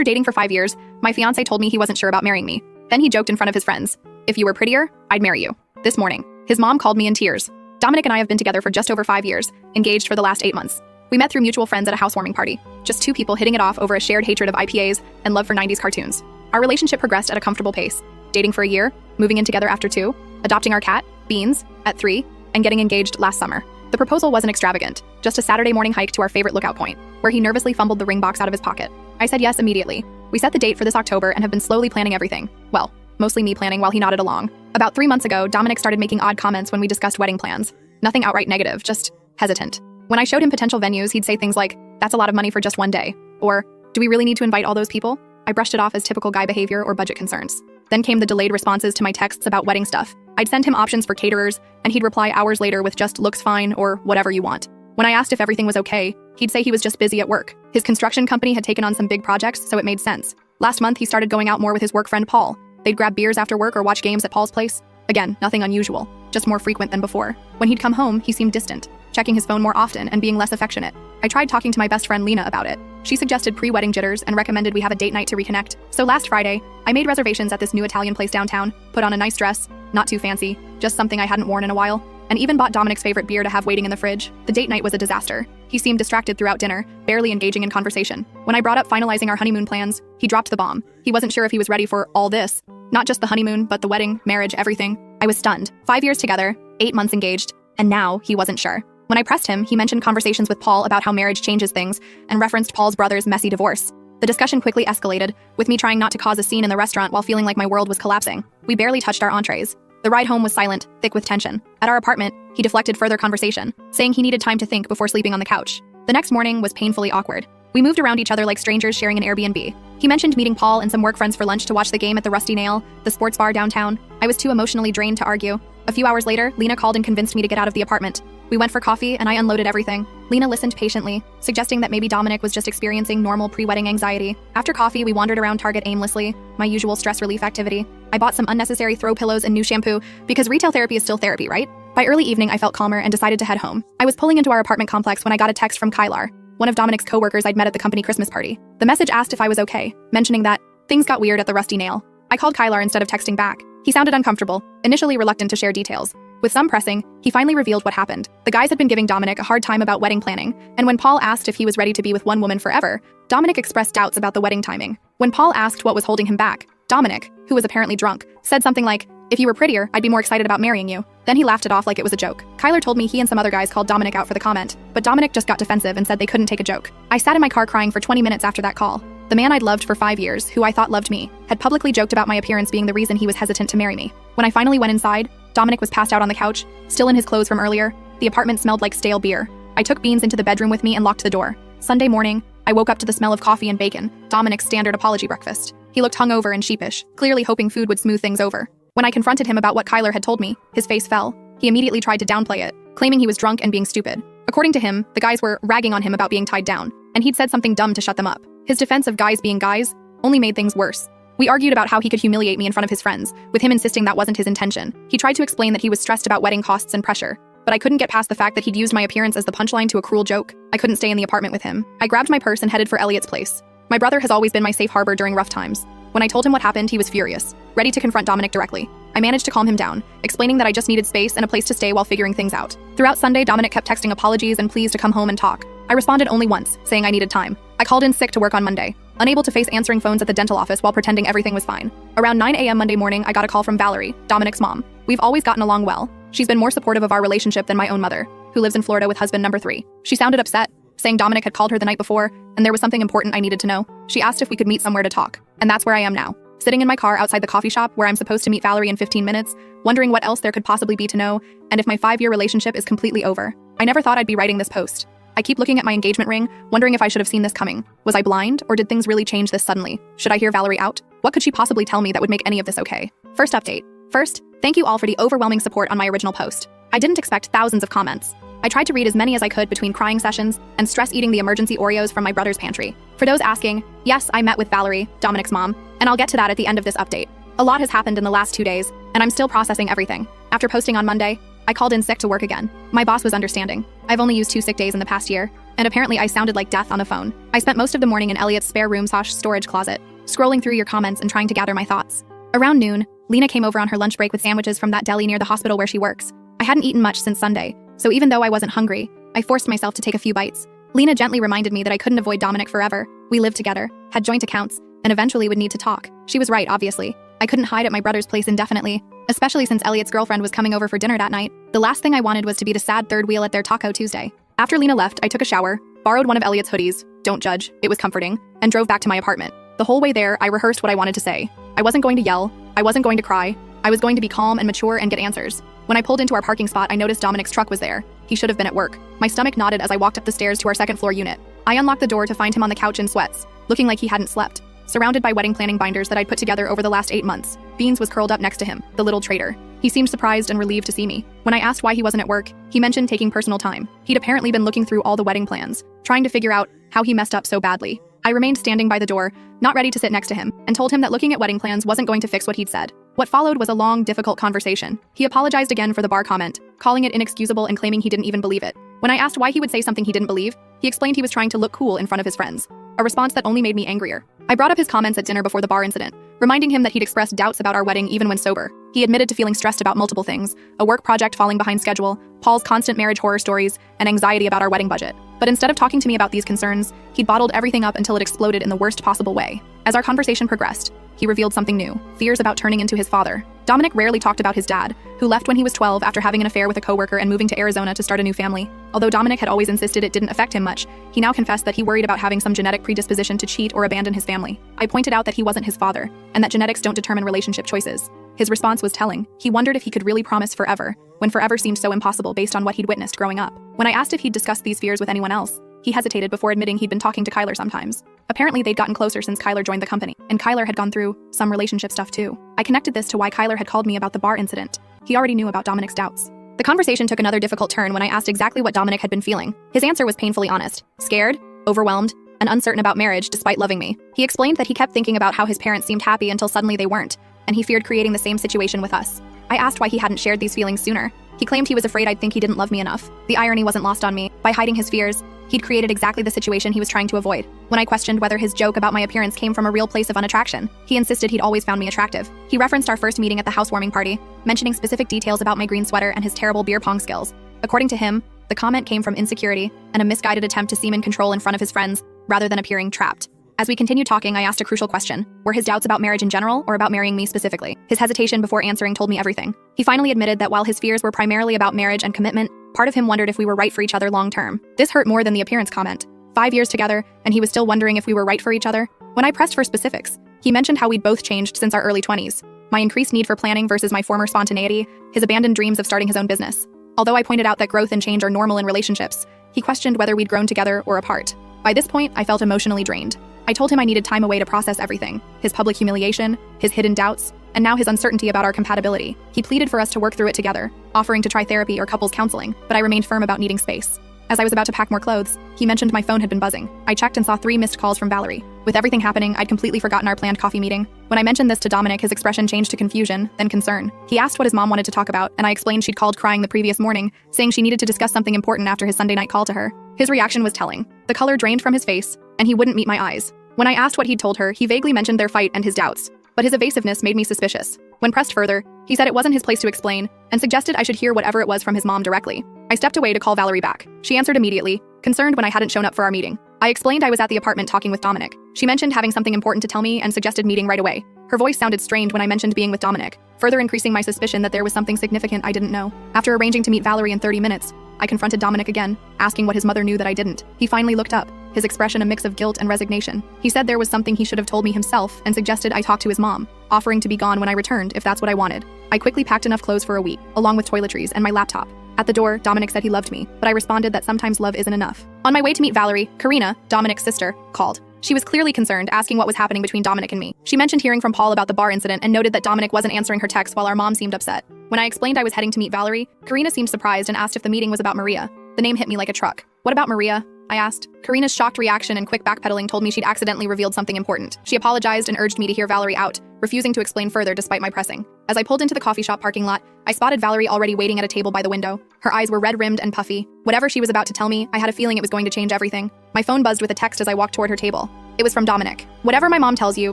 After dating for 5 years, my fiancé told me he wasn't sure about marrying me. Then he joked in front of his friends, "If you were prettier, I'd marry you." This morning, his mom called me in tears. Dominic and I have been together for just over 5 years, engaged for the last 8 months. We met through mutual friends at a housewarming party, just two people hitting it off over a shared hatred of IPAs and love for 90s cartoons. Our relationship progressed at a comfortable pace, dating for a year, moving in together after 2, adopting our cat, Beans, at 3, and getting engaged last summer. The proposal wasn't extravagant, just a Saturday morning hike to our favorite lookout point, where he nervously fumbled the ring box out of his pocket. I said yes immediately. We set the date for this October and have been slowly planning everything. Well, mostly me planning while he nodded along. About 3 months ago, Dominic started making odd comments when we discussed wedding plans. Nothing outright negative, just hesitant. When I showed him potential venues, he'd say things like, "That's a lot of money for just one day," or, "Do we really need to invite all those people?" I brushed it off as typical guy behavior or budget concerns. Then came the delayed responses to my texts about wedding stuff. I'd send him options for caterers, and he'd reply hours later with just "looks fine" or "whatever you want." When I asked if everything was okay, he'd say he was just busy at work. His construction company had taken on some big projects, so it made sense. Last month, he started going out more with his work friend Paul. They'd grab beers after work or watch games at Paul's place. Again, nothing unusual, just more frequent than before. When he'd come home, he seemed distant, checking his phone more often and being less affectionate. I tried talking to my best friend Lena about it. She suggested pre-wedding jitters and recommended we have a date night to reconnect. So last Friday, I made reservations at this new Italian place downtown, put on a nice dress, not too fancy, just something I hadn't worn in a while, and even bought Dominic's favorite beer to have waiting in the fridge. The date night was a disaster. He seemed distracted throughout dinner, barely engaging in conversation. When I brought up finalizing our honeymoon plans, he dropped the bomb. He wasn't sure if he was ready for all this. Not just the honeymoon, but the wedding, marriage, everything. I was stunned. 5 years together, 8 months engaged, and now he wasn't sure. When I pressed him, he mentioned conversations with Paul about how marriage changes things and referenced Paul's brother's messy divorce. The discussion quickly escalated, with me trying not to cause a scene in the restaurant while feeling like my world was collapsing. We barely touched our entrees. The ride home was silent, thick with tension. At our apartment, he deflected further conversation, saying he needed time to think before sleeping on the couch. The next morning was painfully awkward. We moved around each other like strangers sharing an Airbnb. He mentioned meeting Paul and some work friends for lunch to watch the game at the Rusty Nail, the sports bar downtown. I was too emotionally drained to argue. A few hours later, Lena called and convinced me to get out of the apartment. We went for coffee and I unloaded everything. Lena listened patiently, suggesting that maybe Dominic was just experiencing normal pre-wedding anxiety. After coffee, we wandered around Target aimlessly, my usual stress relief activity. I bought some unnecessary throw pillows and new shampoo because retail therapy is still therapy, right? By early evening, I felt calmer and decided to head home. I was pulling into our apartment complex when I got a text from Kylar, one of Dominic's coworkers I'd met at the company Christmas party. The message asked if I was okay, mentioning that things got weird at the Rusty Nail. I called Kylar instead of texting back. He sounded uncomfortable, initially reluctant to share details. With some pressing, he finally revealed what happened. The guys had been giving Dominic a hard time about wedding planning, and when Paul asked if he was ready to be with one woman forever, Dominic expressed doubts about the wedding timing. When Paul asked what was holding him back, Dominic, who was apparently drunk, said something like, "If you were prettier, I'd be more excited about marrying you." Then he laughed it off like it was a joke. Kylar told me he and some other guys called Dominic out for the comment, but Dominic just got defensive and said they couldn't take a joke. I sat in my car crying for 20 minutes after that call. The man I'd loved for 5 years, who I thought loved me, had publicly joked about my appearance being the reason he was hesitant to marry me. When I finally went inside, Dominic was passed out on the couch, still in his clothes from earlier. The apartment smelled like stale beer. I took Beans into the bedroom with me and locked the door. Sunday morning, I woke up to the smell of coffee and bacon, Dominic's standard apology breakfast. He looked hungover and sheepish, clearly hoping food would smooth things over. When I confronted him about what Kylar had told me, his face fell. He immediately tried to downplay it, claiming he was drunk and being stupid. According to him, the guys were ragging on him about being tied down, and he'd said something dumb to shut them up. His defense of guys being guys only made things worse. We argued about how he could humiliate me in front of his friends, with him insisting that wasn't his intention. He tried to explain that he was stressed about wedding costs and pressure, but I couldn't get past the fact that he'd used my appearance as the punchline to a cruel joke. I couldn't stay in the apartment with him. I grabbed my purse and headed for Elliot's place. My brother has always been my safe harbor during rough times. When I told him what happened, he was furious, ready to confront Dominic directly. I managed to calm him down, explaining that I just needed space and a place to stay while figuring things out. Throughout Sunday, Dominic kept texting apologies and pleas to come home and talk. I responded only once, saying I needed time. I called in sick to work on Monday, unable to face answering phones at the dental office while pretending everything was fine. Around 9 a.m. Monday morning, I got a call from Valerie, Dominic's mom. We've always gotten along well. She's been more supportive of our relationship than my own mother, who lives in Florida with husband number 3. She sounded upset, saying Dominic had called her the night before, and there was something important I needed to know. She asked if we could meet somewhere to talk, and that's where I am now. Sitting in my car outside the coffee shop where I'm supposed to meet Valerie in 15 minutes, wondering what else there could possibly be to know, and if my 5-year relationship is completely over. I never thought I'd be writing this post. I keep looking at my engagement ring, wondering if I should have seen this coming. Was I blind, or did things really change this suddenly? Should I hear Valerie out? What could she possibly tell me that would make any of this okay? First update. First, thank you all for the overwhelming support on my original post. I didn't expect thousands of comments. I tried to read as many as I could between crying sessions and stress eating the emergency Oreos from my brother's pantry. For those asking, yes, I met with Valerie, Dominic's mom, and I'll get to that at the end of this update. A lot has happened in the last 2 days, and I'm still processing everything. After posting on Monday, I called in sick to work again. My boss was understanding. I've only used 2 sick days in the past year, and apparently I sounded like death on the phone. I spent most of the morning in Elliot's spare room/storage closet, scrolling through your comments and trying to gather my thoughts. Around noon, Lena came over on her lunch break with sandwiches from that deli near the hospital where she works. I hadn't eaten much since Sunday, so even though I wasn't hungry, I forced myself to take a few bites. Lena gently reminded me that I couldn't avoid Dominic forever. We lived together, had joint accounts, and eventually would need to talk. She was right, obviously. I couldn't hide at my brother's place indefinitely, especially since Elliot's girlfriend was coming over for dinner that night. The last thing I wanted was to be the sad third wheel at their Taco Tuesday. After Lena left, I took a shower, borrowed one of Elliot's hoodies, don't judge, it was comforting, and drove back to my apartment. The whole way there, I rehearsed what I wanted to say. I wasn't going to yell, I wasn't going to cry, I was going to be calm and mature and get answers. When I pulled into our parking spot, I noticed Dominic's truck was there. He should have been at work. My stomach knotted as I walked up the stairs to our second-floor unit. I unlocked the door to find him on the couch in sweats, looking like he hadn't slept, surrounded by wedding planning binders that I'd put together over the last 8 months. Beans was curled up next to him, the little traitor. He seemed surprised and relieved to see me. When I asked why he wasn't at work, he mentioned taking personal time. He'd apparently been looking through all the wedding plans, trying to figure out how he messed up so badly. I remained standing by the door, not ready to sit next to him, and told him that looking at wedding plans wasn't going to fix what he'd said. What followed was a long, difficult conversation. He apologized again for the bar comment, calling it inexcusable and claiming he didn't even believe it. When I asked why he would say something he didn't believe, he explained he was trying to look cool in front of his friends, a response that only made me angrier. I brought up his comments at dinner before the bar incident, reminding him that he'd expressed doubts about our wedding even when sober. He admitted to feeling stressed about multiple things, a work project falling behind schedule, Paul's constant marriage horror stories, and anxiety about our wedding budget. But instead of talking to me about these concerns, he'd bottled everything up until it exploded in the worst possible way. As our conversation progressed, he revealed something new, fears about turning into his father. Dominic rarely talked about his dad, who left when he was 12 after having an affair with a coworker and moving to Arizona to start a new family. Although Dominic had always insisted it didn't affect him much, he now confessed that he worried about having some genetic predisposition to cheat or abandon his family. I pointed out that he wasn't his father, and that genetics don't determine relationship choices. His response was telling. He wondered if he could really promise forever, when forever seemed so impossible based on what he'd witnessed growing up. When I asked if he'd discussed these fears with anyone else, he hesitated before admitting he'd been talking to Kyler sometimes. Apparently, they'd gotten closer since Kyler joined the company, and Kyler had gone through some relationship stuff too. I connected this to why Kyler had called me about the bar incident. He already knew about Dominic's doubts. The conversation took another difficult turn when I asked exactly what Dominic had been feeling. His answer was painfully honest, scared, overwhelmed, and uncertain about marriage despite loving me. He explained that he kept thinking about how his parents seemed happy until suddenly they weren't, and he feared creating the same situation with us. I asked why he hadn't shared these feelings sooner. He claimed he was afraid I'd think he didn't love me enough. The irony wasn't lost on me. By hiding his fears, he'd created exactly the situation he was trying to avoid. When I questioned whether his joke about my appearance came from a real place of unattraction, he insisted he'd always found me attractive. He referenced our first meeting at the housewarming party, mentioning specific details about my green sweater and his terrible beer pong skills. According to him, the comment came from insecurity and a misguided attempt to seem in control in front of his friends, rather than appearing trapped. As we continued talking, I asked a crucial question. Were his doubts about marriage in general, or about marrying me specifically? His hesitation before answering told me everything. He finally admitted that while his fears were primarily about marriage and commitment, part of him wondered if we were right for each other long term. This hurt more than the appearance comment. 5 years together, and he was still wondering if we were right for each other. When I pressed for specifics, he mentioned how we'd both changed since our early 20s. My increased need for planning versus my former spontaneity, his abandoned dreams of starting his own business. Although I pointed out that growth and change are normal in relationships, he questioned whether we'd grown together or apart. By this point, I felt emotionally drained. I told him I needed time away to process everything, his public humiliation, his hidden doubts, and now his uncertainty about our compatibility. He pleaded for us to work through it together, offering to try therapy or couples counseling, but I remained firm about needing space. As I was about to pack more clothes, he mentioned my phone had been buzzing. I checked and saw 3 missed calls from Valerie. With everything happening, I'd completely forgotten our planned coffee meeting. When I mentioned this to Dominic, his expression changed to confusion, then concern. He asked what his mom wanted to talk about, and I explained she'd called crying the previous morning, saying she needed to discuss something important after his Sunday night call to her. His reaction was telling. The color drained from his face, and he wouldn't meet my eyes. When I asked what he'd told her, he vaguely mentioned their fight and his doubts, but his evasiveness made me suspicious. When pressed further, he said it wasn't his place to explain, and suggested I should hear whatever it was from his mom directly. I stepped away to call Valerie back. She answered immediately, concerned when I hadn't shown up for our meeting. I explained I was at the apartment talking with Dominic. She mentioned having something important to tell me and suggested meeting right away. Her voice sounded strained when I mentioned being with Dominic, further increasing my suspicion that there was something significant I didn't know. After arranging to meet Valerie in 30 minutes, I confronted Dominic again, asking what his mother knew that I didn't. He finally looked up, his expression a mix of guilt and resignation. He said there was something he should have told me himself and suggested I talk to his mom, offering to be gone when I returned if that's what I wanted. I quickly packed enough clothes for a week, along with toiletries and my laptop. At the door, Dominic said he loved me, but I responded that sometimes love isn't enough. On my way to meet Valerie, Karina, Dominic's sister, called. She was clearly concerned, asking what was happening between Dominic and me. She mentioned hearing from Paul about the bar incident and noted that Dominic wasn't answering her texts while our mom seemed upset. When I explained I was heading to meet Valerie, Karina seemed surprised and asked if the meeting was about Maria. The name hit me like a truck. What about Maria? I asked. Karina's shocked reaction and quick backpedaling told me she'd accidentally revealed something important. She apologized and urged me to hear Valerie out, refusing to explain further despite my pressing. As I pulled into the coffee shop parking lot, I spotted Valerie already waiting at a table by the window. Her eyes were red-rimmed and puffy. Whatever she was about to tell me, I had a feeling it was going to change everything. My phone buzzed with a text as I walked toward her table. It was from Dominic. Whatever my mom tells you,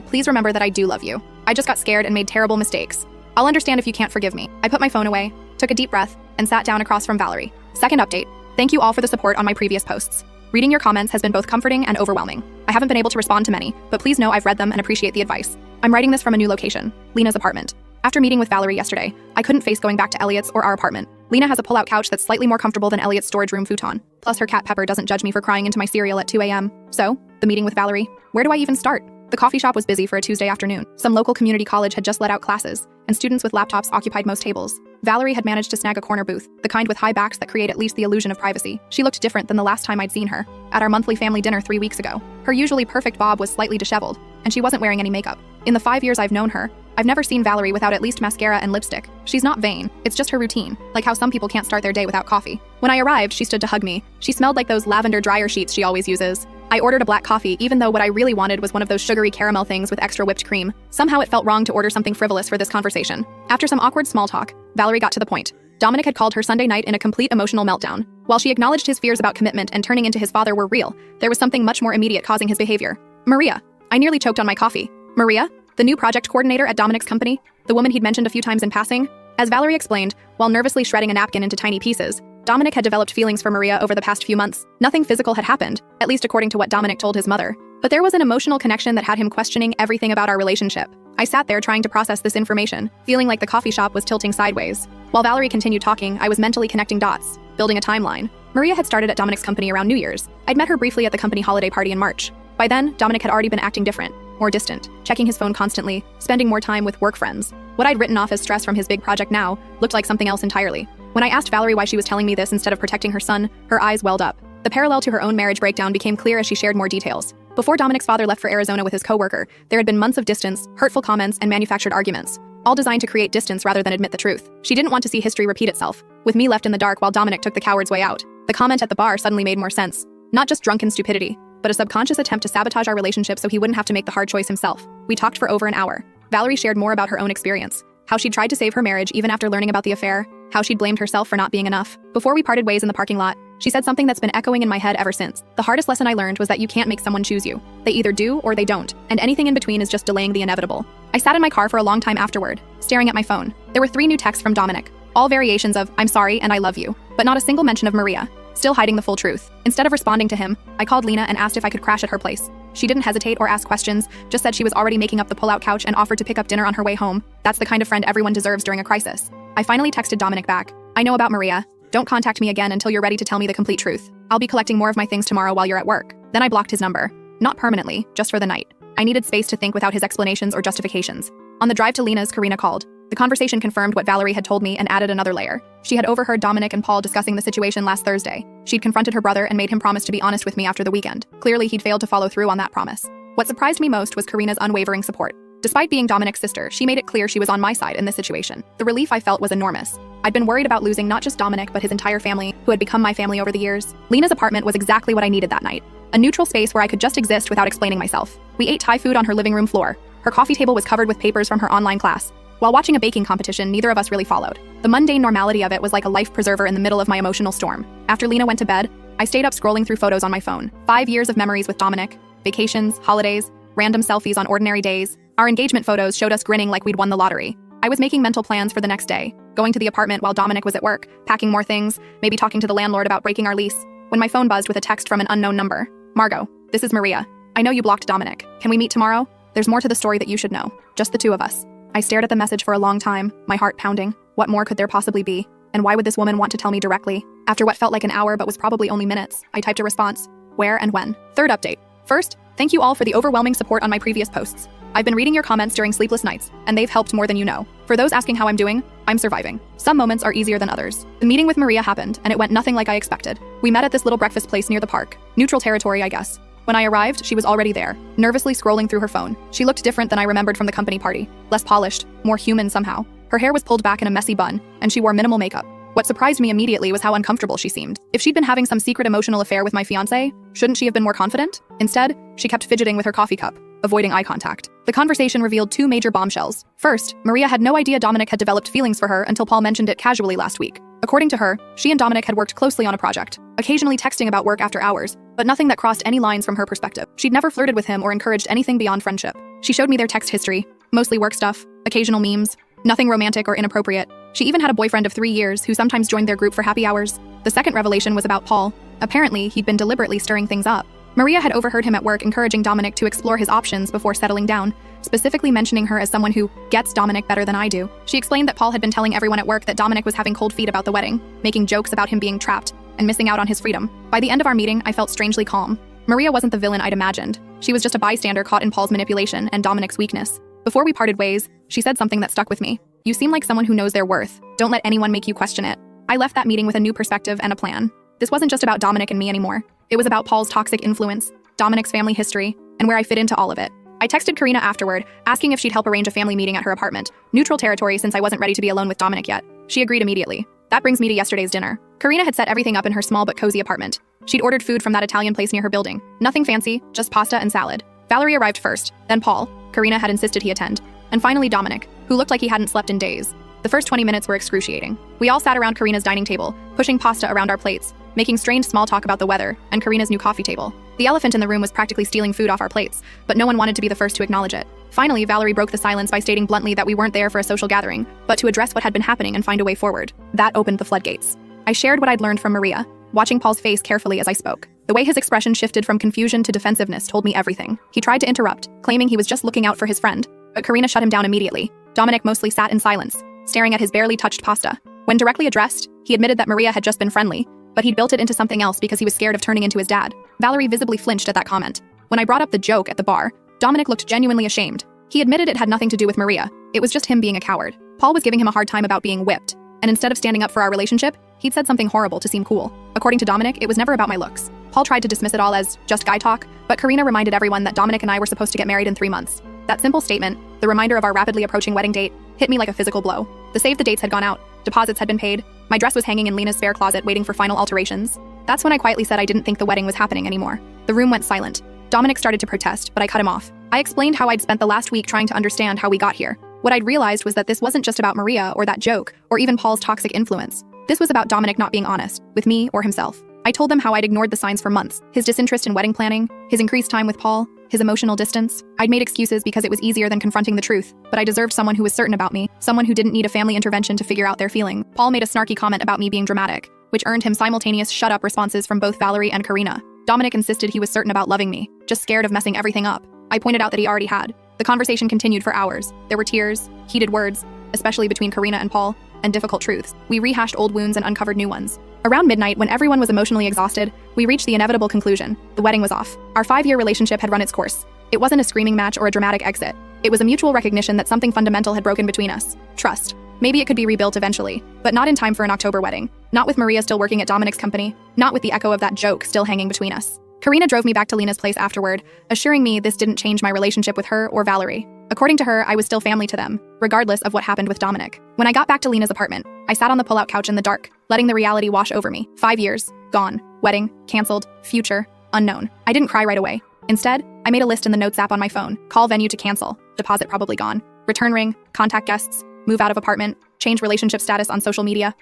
please remember that I do love you. I just got scared and made terrible mistakes. I'll understand if you can't forgive me. I put my phone away, took a deep breath, and sat down across from Valerie. Second update. Thank you all for the support on my previous posts. Reading your comments has been both comforting and overwhelming. I haven't been able to respond to many, but please know I've read them and appreciate the advice. I'm writing this from a new location, Lena's apartment. After meeting with Valerie yesterday, I couldn't face going back to Elliot's or our apartment. Lena has a pull-out couch that's slightly more comfortable than Elliot's storage room futon. Plus her cat Pepper doesn't judge me for crying into my cereal at 2 a.m. So, the meeting with Valerie. Where do I even start? The coffee shop was busy for a Tuesday afternoon. Some local community college had just let out classes, and students with laptops occupied most tables. Valerie had managed to snag a corner booth, the kind with high backs that create at least the illusion of privacy. She looked different than the last time I'd seen her, at our monthly family dinner 3 weeks ago. Her usually perfect bob was slightly disheveled, and she wasn't wearing any makeup. In the 5 years I've known her, I've never seen Valerie without at least mascara and lipstick. She's not vain, it's just her routine, like how some people can't start their day without coffee. When I arrived, she stood to hug me. She smelled like those lavender dryer sheets she always uses. I ordered a black coffee, even though what I really wanted was one of those sugary caramel things with extra whipped cream. Somehow it felt wrong to order something frivolous for this conversation. After some awkward small talk, Valerie got to the point. Dominic had called her Sunday night in a complete emotional meltdown. While she acknowledged his fears about commitment and turning into his father were real, there was something much more immediate causing his behavior. Maria. I nearly choked on my coffee. Maria? The new project coordinator at Dominic's company? The woman he'd mentioned a few times in passing? As Valerie explained, while nervously shredding a napkin into tiny pieces, Dominic had developed feelings for Maria over the past few months. Nothing physical had happened, at least according to what Dominic told his mother. But there was an emotional connection that had him questioning everything about our relationship. I sat there trying to process this information, feeling like the coffee shop was tilting sideways. While Valerie continued talking, I was mentally connecting dots, building a timeline. Maria had started at Dominic's company around New Year's. I'd met her briefly at the company holiday party in March. By then, Dominic had already been acting different, more distant, checking his phone constantly, spending more time with work friends. What I'd written off as stress from his big project now looked like something else entirely. When I asked Valerie why she was telling me this instead of protecting her son, her eyes welled up. The parallel to her own marriage breakdown became clear as she shared more details. Before Dominic's father left for Arizona with his coworker, there had been months of distance, hurtful comments, and manufactured arguments, all designed to create distance rather than admit the truth. She didn't want to see history repeat itself, with me left in the dark while Dominic took the coward's way out. The comment at the bar suddenly made more sense. Not just drunken stupidity, but a subconscious attempt to sabotage our relationship so he wouldn't have to make the hard choice himself. We talked for over an hour. Valerie shared more about her own experience, how she'd tried to save her marriage even after learning about the affair, how she'd blamed herself for not being enough. Before we parted ways in the parking lot, she said something that's been echoing in my head ever since. The hardest lesson I learned was that you can't make someone choose you. They either do or they don't, and anything in between is just delaying the inevitable. I sat in my car for a long time afterward, staring at my phone. There were 3 new texts from Dominic, all variations of "I'm sorry" and "I love you," but not a single mention of Maria, still hiding the full truth. Instead of responding to him, I called Lena and asked if I could crash at her place. She didn't hesitate or ask questions, just said she was already making up the pull-out couch and offered to pick up dinner on her way home. That's the kind of friend everyone deserves during a crisis. I finally texted Dominic back. I know about Maria. Don't contact me again until you're ready to tell me the complete truth. I'll be collecting more of my things tomorrow while you're at work. Then I blocked his number. Not permanently, just for the night. I needed space to think without his explanations or justifications. On the drive to Lena's, Karina called. The conversation confirmed what Valerie had told me and added another layer. She had overheard Dominic and Paul discussing the situation last Thursday. She'd confronted her brother and made him promise to be honest with me after the weekend. Clearly, he'd failed to follow through on that promise. What surprised me most was Karina's unwavering support. Despite being Dominic's sister, she made it clear she was on my side in this situation. The relief I felt was enormous. I'd been worried about losing not just Dominic but his entire family, who had become my family over the years. Lena's apartment was exactly what I needed that night. A neutral space where I could just exist without explaining myself. We ate Thai food on her living room floor. Her coffee table was covered with papers from her online class. While watching a baking competition, neither of us really followed. The mundane normality of it was like a life preserver in the middle of my emotional storm. After Lena went to bed, I stayed up scrolling through photos on my phone. 5 years of memories with Dominic, vacations, holidays, random selfies on ordinary days. Our engagement photos showed us grinning like we'd won the lottery. I was making mental plans for the next day, going to the apartment while Dominic was at work, packing more things, maybe talking to the landlord about breaking our lease, when my phone buzzed with a text from an unknown number. Margot, this is Maria. I know you blocked Dominic. Can we meet tomorrow? There's more to the story that you should know. Just the 2 of us. I stared at the message for a long time, my heart pounding. What more could there possibly be? And why would this woman want to tell me directly? After what felt like an hour but was probably only minutes, I typed a response. Where and when? Third update. First, thank you all for the overwhelming support on my previous posts. I've been reading your comments during sleepless nights, and they've helped more than you know. For those asking how I'm doing, I'm surviving. Some moments are easier than others. The meeting with Maria happened, and it went nothing like I expected. We met at this little breakfast place near the park. Neutral territory, I guess. When I arrived, she was already there, nervously scrolling through her phone. She looked different than I remembered from the company party. Less polished, more human somehow. Her hair was pulled back in a messy bun, and she wore minimal makeup. What surprised me immediately was how uncomfortable she seemed. If she'd been having some secret emotional affair with my fiancé, shouldn't she have been more confident? Instead, she kept fidgeting with her coffee cup, avoiding eye contact. The conversation revealed two major bombshells. First, Maria had no idea Dominic had developed feelings for her until Paul mentioned it casually last week. According to her, she and Dominic had worked closely on a project, occasionally texting about work after hours, but nothing that crossed any lines from her perspective. She'd never flirted with him or encouraged anything beyond friendship. She showed me their text history, mostly work stuff, occasional memes, nothing romantic or inappropriate. She even had a boyfriend of 3 years who sometimes joined their group for happy hours. The second revelation was about Paul. Apparently, he'd been deliberately stirring things up. Maria had overheard him at work encouraging Dominic to explore his options before settling down, specifically mentioning her as someone who gets Dominic better than I do. She explained that Paul had been telling everyone at work that Dominic was having cold feet about the wedding, making jokes about him being trapped and missing out on his freedom. By the end of our meeting, I felt strangely calm. Maria wasn't the villain I'd imagined. She was just a bystander caught in Paul's manipulation and Dominic's weakness. Before we parted ways, she said something that stuck with me. "You seem like someone who knows their worth. Don't let anyone make you question it." I left that meeting with a new perspective and a plan. This wasn't just about Dominic and me anymore. It was about Paul's toxic influence, Dominic's family history, and where I fit into all of it. I texted Karina afterward, asking if she'd help arrange a family meeting at her apartment, neutral territory since I wasn't ready to be alone with Dominic yet. She agreed immediately. That brings me to yesterday's dinner. Karina had set everything up in her small but cozy apartment. She'd ordered food from that Italian place near her building. Nothing fancy, just pasta and salad. Valerie arrived first, then Paul. Karina had insisted he attend. And finally Dominic, who looked like he hadn't slept in days. The first 20 minutes were excruciating. We all sat around Karina's dining table, pushing pasta around our plates, making strange small talk about the weather and Karina's new coffee table. The elephant in the room was practically stealing food off our plates, but no one wanted to be the first to acknowledge it. Finally, Valerie broke the silence by stating bluntly that we weren't there for a social gathering, but to address what had been happening and find a way forward. That opened the floodgates. I shared what I'd learned from Maria, watching Paul's face carefully as I spoke. The way his expression shifted from confusion to defensiveness told me everything. He tried to interrupt, claiming he was just looking out for his friend, but Karina shut him down immediately. Dominic mostly sat in silence, staring at his barely touched pasta. When directly addressed, he admitted that Maria had just been friendly, but he'd built it into something else because he was scared of turning into his dad. Valerie visibly flinched at that comment. When I brought up the joke at the bar, Dominic looked genuinely ashamed. He admitted it had nothing to do with Maria. It was just him being a coward. Paul was giving him a hard time about being whipped, and instead of standing up for our relationship, he'd said something horrible to seem cool. According to Dominic, it was never about my looks. Paul tried to dismiss it all as just guy talk, but Karina reminded everyone that Dominic and I were supposed to get married in 3 months. That simple statement, the reminder of our rapidly approaching wedding date, hit me like a physical blow. The save the dates had gone out, deposits had been paid, my dress was hanging in Lena's spare closet waiting for final alterations. That's when I quietly said I didn't think the wedding was happening anymore. The room went silent. Dominic started to protest, but I cut him off. I explained how I'd spent the last week trying to understand how we got here. What I'd realized was that this wasn't just about Maria or that joke, or even Paul's toxic influence. This was about Dominic not being honest, with me or himself. I told them how I'd ignored the signs for months, his disinterest in wedding planning, his increased time with Paul, his emotional distance. I'd made excuses because it was easier than confronting the truth, but I deserved someone who was certain about me, someone who didn't need a family intervention to figure out their feeling. Paul made a snarky comment about me being dramatic, which earned him simultaneous shut-up responses from both Valerie and Karina. Dominic insisted he was certain about loving me, just scared of messing everything up. I pointed out that he already had. The conversation continued for hours. There were tears, heated words, especially between Karina and Paul, and difficult truths. We rehashed old wounds and uncovered new ones. Around midnight, when everyone was emotionally exhausted, we reached the inevitable conclusion. The wedding was off. Our 5-year relationship had run its course. It wasn't a screaming match or a dramatic exit. It was a mutual recognition that something fundamental had broken between us. Trust. Maybe it could be rebuilt eventually, but not in time for an October wedding. Not with Maria still working at Dominic's company. Not with the echo of that joke still hanging between us. Karina drove me back to Lena's place afterward, assuring me this didn't change my relationship with her or Valerie. According to her, I was still family to them, regardless of what happened with Dominic. When I got back to Lena's apartment, I sat on the pull-out couch in the dark, letting the reality wash over me. 5 years, gone. Wedding, canceled, future, unknown. I didn't cry right away. Instead, I made a list in the Notes app on my phone. Call venue to cancel. Deposit probably gone. Return ring. Contact guests. Move out of apartment. Change relationship status on social media.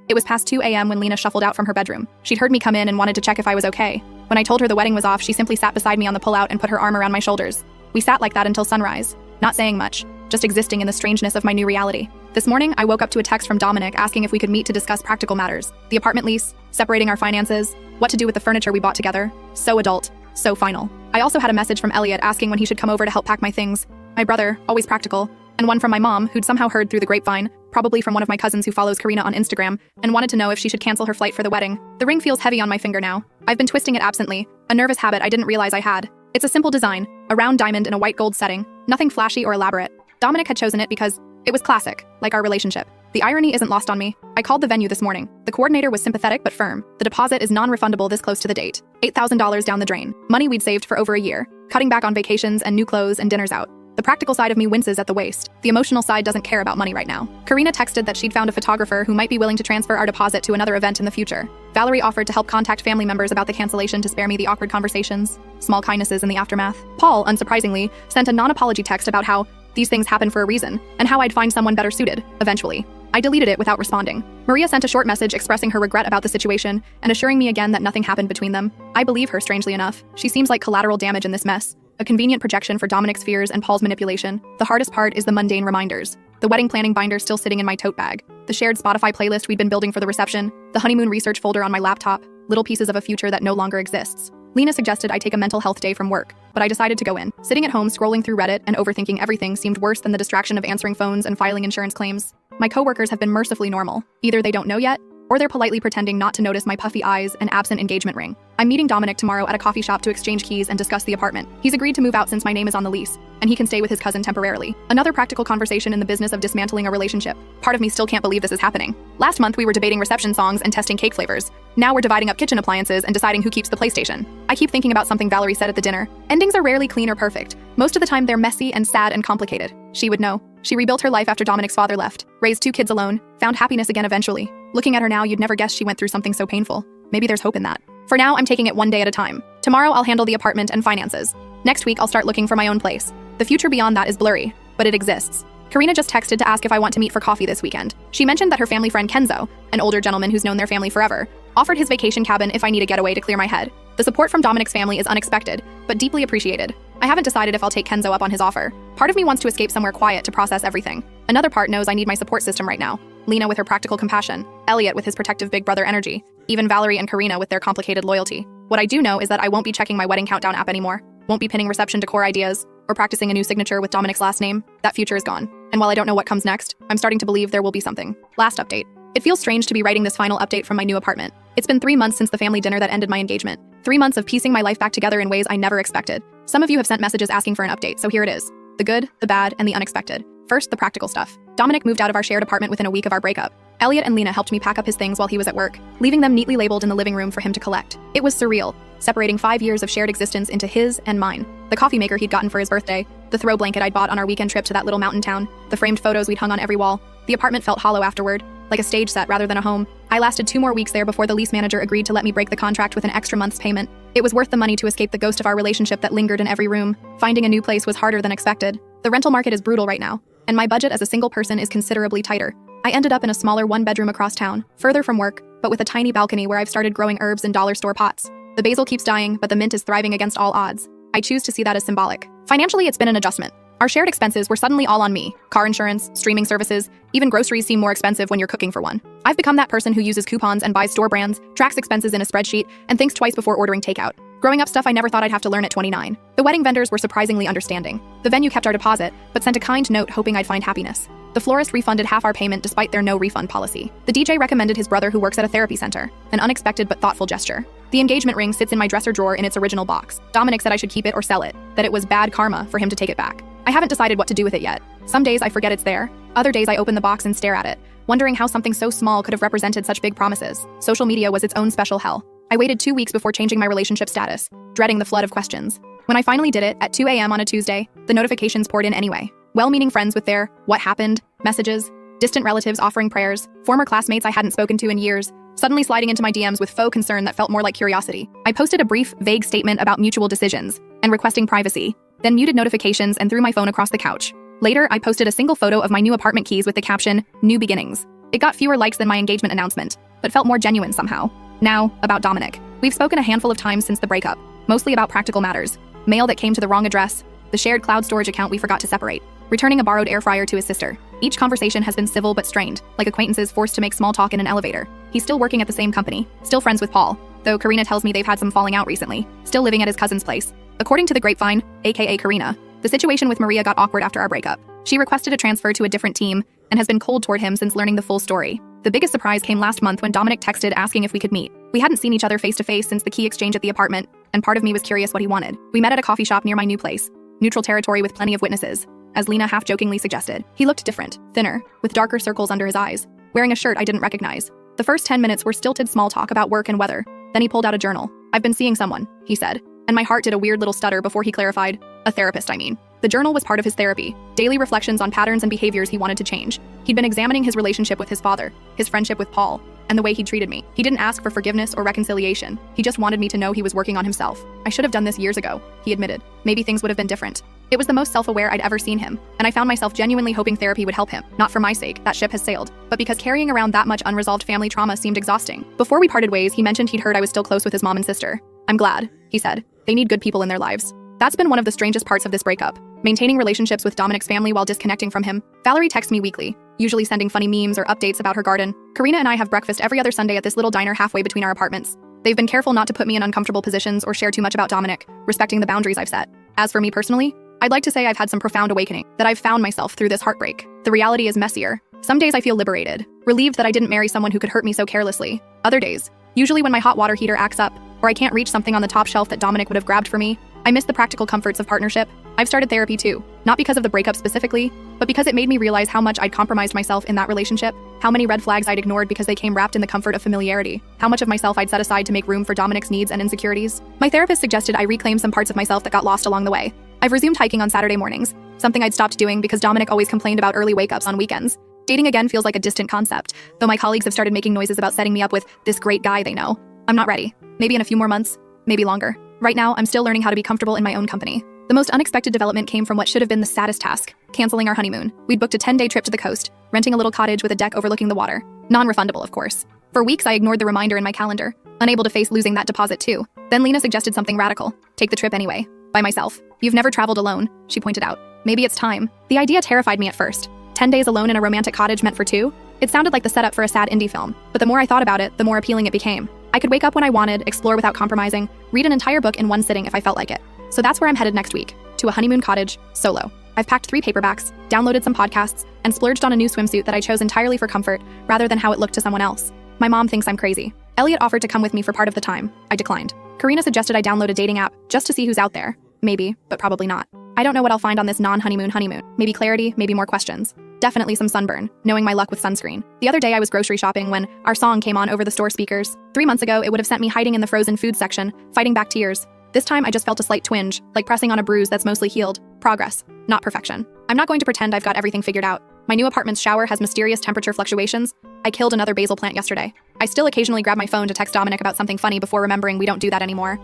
It was past 2 a.m. when Lena shuffled out from her bedroom. She'd heard me come in and wanted to check if I was okay. When I told her the wedding was off, she simply sat beside me on the pull-out and put her arm around my shoulders. We sat like that until sunrise, not saying much, just existing in the strangeness of my new reality. This morning, I woke up to a text from Dominic asking if we could meet to discuss practical matters. The apartment lease, separating our finances, what to do with the furniture we bought together. So adult, so final. I also had a message from Elliot asking when he should come over to help pack my things. My brother, always practical, and one from my mom, who'd somehow heard through the grapevine, probably from one of my cousins who follows Karina on Instagram, and wanted to know if she should cancel her flight for the wedding. The ring feels heavy on my finger now. I've been twisting it absently, a nervous habit I didn't realize I had. It's a simple design, a round diamond in a white gold setting, nothing flashy or elaborate. Dominic had chosen it because it was classic, like our relationship. The irony isn't lost on me. I called the venue this morning. The coordinator was sympathetic but firm. The deposit is non-refundable this close to the date. $8,000 down the drain. Money we'd saved for over a year, cutting back on vacations and new clothes and dinners out. The practical side of me winces at the waste. The emotional side doesn't care about money right now. Karina texted that she'd found a photographer who might be willing to transfer our deposit to another event in the future. Valerie offered to help contact family members about the cancellation to spare me the awkward conversations. Small kindnesses in the aftermath. Paul, unsurprisingly, sent a non-apology text about how these things happen for a reason, and how I'd find someone better suited, eventually. I deleted it without responding. Maria sent a short message expressing her regret about the situation and assuring me again that nothing happened between them. I believe her, strangely enough. She seems like collateral damage in this mess, a convenient projection for Dominic's fears and Paul's manipulation. The hardest part is the mundane reminders. The wedding planning binder still sitting in my tote bag, the shared Spotify playlist we'd been building for the reception, the honeymoon research folder on my laptop, little pieces of a future that no longer exists. Lena suggested I take a mental health day from work, but I decided to go in. Sitting at home scrolling through Reddit and overthinking everything seemed worse than the distraction of answering phones and filing insurance claims. My coworkers have been mercifully normal. Either they don't know yet, or they're politely pretending not to notice my puffy eyes and absent engagement ring. I'm meeting Dominic tomorrow at a coffee shop to exchange keys and discuss the apartment. He's agreed to move out since my name is on the lease, and he can stay with his cousin temporarily. Another practical conversation in the business of dismantling a relationship. Part of me still can't believe this is happening. Last month we were debating reception songs and testing cake flavors. Now we're dividing up kitchen appliances and deciding who keeps the PlayStation. I keep thinking about something Valerie said at the dinner. Endings are rarely clean or perfect. Most of the time they're messy and sad and complicated. She would know. She rebuilt her life after Dominic's father left, raised 2 kids alone, found happiness again eventually. Looking at her now, you'd never guess she went through something so painful. Maybe there's hope in that. For now, I'm taking it one day at a time. Tomorrow, I'll handle the apartment and finances. Next week, I'll start looking for my own place. The future beyond that is blurry, but it exists. Karina just texted to ask if I want to meet for coffee this weekend. She mentioned that her family friend Kenzo, an older gentleman who's known their family forever, offered his vacation cabin if I need a getaway to clear my head. The support from Dominic's family is unexpected, but deeply appreciated. I haven't decided if I'll take Kenzo up on his offer. Part of me wants to escape somewhere quiet to process everything. Another part knows I need my support system right now. Lena with her practical compassion, Elliot with his protective big brother energy, even Valerie and Karina with their complicated loyalty. What I do know is that I won't be checking my wedding countdown app anymore, won't be pinning reception decor ideas, or practicing a new signature with Dominic's last name. That future is gone. And while I don't know what comes next, I'm starting to believe there will be something. Last update. It feels strange to be writing this final update from my new apartment. It's been 3 months since the family dinner that ended my engagement. 3 months of piecing my life back together in ways I never expected. Some of you have sent messages asking for an update, so here it is. The good, the bad, and the unexpected. First, the practical stuff. Dominic moved out of our shared apartment within a week of our breakup. Elliot and Lena helped me pack up his things while he was at work, leaving them neatly labeled in the living room for him to collect. It was surreal, separating 5 years of shared existence into his and mine. The coffee maker he'd gotten for his birthday, the throw blanket I'd bought on our weekend trip to that little mountain town, the framed photos we'd hung on every wall. The apartment felt hollow afterward, like a stage set rather than a home. I lasted 2 more weeks there before the lease manager agreed to let me break the contract with an extra month's payment. It was worth the money to escape the ghost of our relationship that lingered in every room. Finding a new place was harder than expected. The rental market is brutal right now, and my budget as a single person is considerably tighter. I ended up in a smaller 1-bedroom across town, further from work, but with a tiny balcony where I've started growing herbs in dollar store pots. The basil keeps dying, but the mint is thriving against all odds. I choose to see that as symbolic. Financially, it's been an adjustment. Our shared expenses were suddenly all on me. Car insurance, streaming services, even groceries seem more expensive when you're cooking for one. I've become that person who uses coupons and buys store brands, tracks expenses in a spreadsheet, and thinks twice before ordering takeout. Growing up stuff I never thought I'd have to learn at 29. The wedding vendors were surprisingly understanding. The venue kept our deposit, but sent a kind note hoping I'd find happiness. The florist refunded half our payment despite their no refund policy. The DJ recommended his brother who works at a therapy center, an unexpected but thoughtful gesture. The engagement ring sits in my dresser drawer in its original box. Dominic said I should keep it or sell it, that it was bad karma for him to take it back. I haven't decided what to do with it yet. Some days I forget it's there. Other days I open the box and stare at it, wondering how something so small could have represented such big promises. Social media was its own special hell. I waited 2 weeks before changing my relationship status, dreading the flood of questions. When I finally did it, at 2 a.m. on a Tuesday, the notifications poured in anyway. Well-meaning friends with their "what happened" messages, distant relatives offering prayers, former classmates I hadn't spoken to in years, suddenly sliding into my DMs with faux concern that felt more like curiosity. I posted a brief, vague statement about mutual decisions and requesting privacy, then muted notifications and threw my phone across the couch. Later, I posted a single photo of my new apartment keys with the caption, "New Beginnings." It got fewer likes than my engagement announcement, but felt more genuine somehow. Now, about Dominic. We've spoken a handful of times since the breakup, mostly about practical matters. Mail that came to the wrong address, the shared cloud storage account we forgot to separate, returning a borrowed air fryer to his sister. Each conversation has been civil but strained, like acquaintances forced to make small talk in an elevator. He's still working at the same company, still friends with Paul, though Karina tells me they've had some falling out recently, still living at his cousin's place. According to the grapevine, aka Karina, the situation with Maria got awkward after our breakup. She requested a transfer to a different team and has been cold toward him since learning the full story. The biggest surprise came last month when Dominic texted asking if we could meet. We hadn't seen each other face to face since the key exchange at the apartment, and part of me was curious what he wanted. We met at a coffee shop near my new place, neutral territory with plenty of witnesses, as Lena half-jokingly suggested. He looked different, thinner, with darker circles under his eyes, wearing a shirt I didn't recognize. The first 10 minutes were stilted small talk about work and weather. Then he pulled out a journal. "I've been seeing someone," he said, and my heart did a weird little stutter before he clarified, "A therapist, I mean." The journal was part of his therapy, daily reflections on patterns and behaviors he wanted to change. He'd been examining his relationship with his father, his friendship with Paul, and the way he treated me. He didn't ask for forgiveness or reconciliation. He just wanted me to know he was working on himself. I should have done this years ago, he admitted. Maybe things would have been different. It was the most self-aware I'd ever seen him, and I found myself genuinely hoping therapy would help him. Not for my sake, that ship has sailed, but because carrying around that much unresolved family trauma seemed exhausting. Before we parted ways, he mentioned he'd heard I was still close with his mom and sister. I'm glad, he said. They need good people in their lives. That's been one of the strangest parts of this breakup. Maintaining relationships with Dominic's family while disconnecting from him. Valerie texts me weekly, usually sending funny memes or updates about her garden. Karina and I have breakfast every other Sunday at this little diner halfway between our apartments. They've been careful not to put me in uncomfortable positions or share too much about Dominic, respecting the boundaries I've set. As for me personally, I'd like to say I've had some profound awakening, that I've found myself through this heartbreak. The reality is messier. Some days I feel liberated, relieved that I didn't marry someone who could hurt me so carelessly. Other days, usually when my hot water heater acts up, or I can't reach something on the top shelf that Dominic would have grabbed for me, I miss the practical comforts of partnership. I've started therapy too, not because of the breakup specifically, but because it made me realize how much I'd compromised myself in that relationship, how many red flags I'd ignored because they came wrapped in the comfort of familiarity, how much of myself I'd set aside to make room for Dominic's needs and insecurities. My therapist suggested I reclaim some parts of myself that got lost along the way. I've resumed hiking on Saturday mornings, something I'd stopped doing because Dominic always complained about early wake-ups on weekends. Dating again feels like a distant concept, though my colleagues have started making noises about setting me up with this great guy they know. I'm not ready. Maybe in a few more months, maybe longer. Right now, I'm still learning how to be comfortable in my own company. The most unexpected development came from what should have been the saddest task, canceling our honeymoon. We'd booked a 10-day trip to the coast, renting a little cottage with a deck overlooking the water. Non-refundable, of course. For weeks, I ignored the reminder in my calendar, unable to face losing that deposit too. Then Lena suggested something radical. Take the trip anyway. By myself. You've never traveled alone, she pointed out. Maybe it's time. The idea terrified me at first. 10 days alone in a romantic cottage meant for two? It sounded like the setup for a sad indie film, but the more I thought about it, the more appealing it became. I could wake up when I wanted, explore without compromising, read an entire book in one sitting if I felt like it. So that's where I'm headed next week, to a honeymoon cottage, solo. I've packed 3 paperbacks, downloaded some podcasts, and splurged on a new swimsuit that I chose entirely for comfort, rather than how it looked to someone else. My mom thinks I'm crazy. Elliot offered to come with me for part of the time. I declined. Karina suggested I download a dating app, just to see who's out there. Maybe, but probably not. I don't know what I'll find on this non-honeymoon honeymoon. Maybe clarity, maybe more questions. Definitely some sunburn, knowing my luck with sunscreen. The other day I was grocery shopping when our song came on over the store speakers. 3 months ago, it would have sent me hiding in the frozen food section, fighting back tears. This time I just felt a slight twinge, like pressing on a bruise that's mostly healed. Progress, not perfection. I'm not going to pretend I've got everything figured out. My new apartment's shower has mysterious temperature fluctuations. I killed another basil plant yesterday. I still occasionally grab my phone to text Dominic about something funny before remembering we don't do that anymore.